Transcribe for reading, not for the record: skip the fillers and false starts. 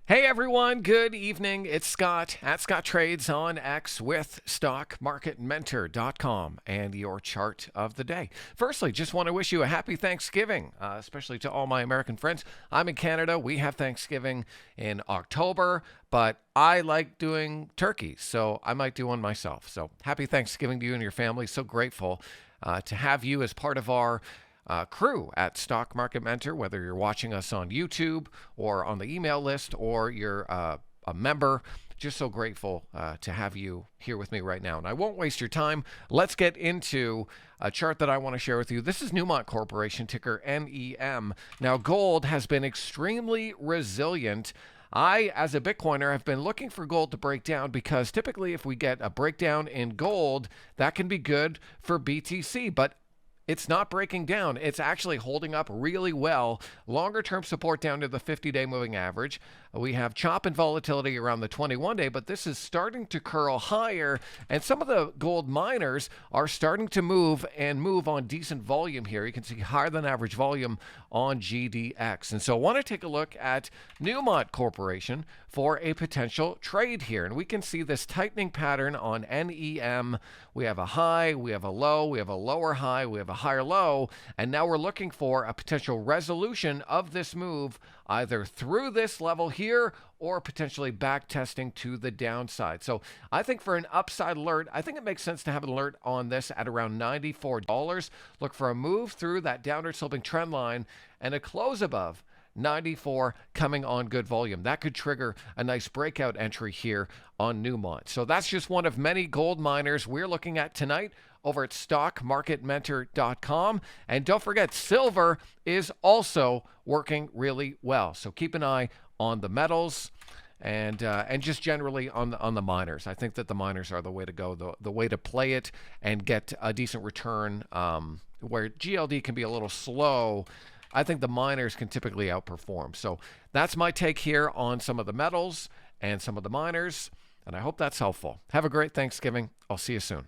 Hey everyone, good evening. It's Scott at Scott Trades on X with StockMarketMentor.com and your chart of the day. Firstly, just want to wish you a happy Thanksgiving, especially to all my American friends. I'm in Canada. We have Thanksgiving in October, but I like doing turkeys, so I might do one myself. So happy Thanksgiving to you and your family. So grateful to have you as part of our crew at Stock Market Mentor, whether you're watching us on YouTube or on the email list or you're a member. Just so grateful to have you here with me right now. And I won't waste your time. Let's get into a chart that I want to share with you. This is Newmont Corporation, ticker NEM. Now, gold has been extremely resilient. I, as a Bitcoiner, have been looking for gold to break down because typically if we get a breakdown in gold, that can be good for BTC. But it's not breaking down. It's actually holding up really well. Longer term support down to the 50-day moving average. We have chop and volatility around the 21-day, but this is starting to curl higher. And some of the gold miners are starting to move on decent volume here. You can see higher than average volume on GDX. And so I want to take a look at Newmont Corporation for a potential trade here. And we can see this tightening pattern on NEM. We have a high, we have a low, we have a lower high, we have a higher low, and now we're looking for a potential resolution of this move either through this level here or potentially back testing to the downside. So I think for an upside alert, I think it makes sense to have an alert on this at around $94. Look for a move through that downward sloping trend line and a close above 94 coming on good volume. That could trigger a nice breakout entry here on Newmont. So that's just one of many gold miners we're looking at tonight over at StockMarketMentor.com. And don't forget, silver is also working really well. So keep an eye on the metals and just generally on the miners. I think that the miners are the way to go, the way to play it and get a decent return. Where GLD can be a little slow, I think the miners can typically outperform. So that's my take here on some of the metals and some of the miners, and I hope that's helpful. Have a great Thanksgiving. I'll see you soon.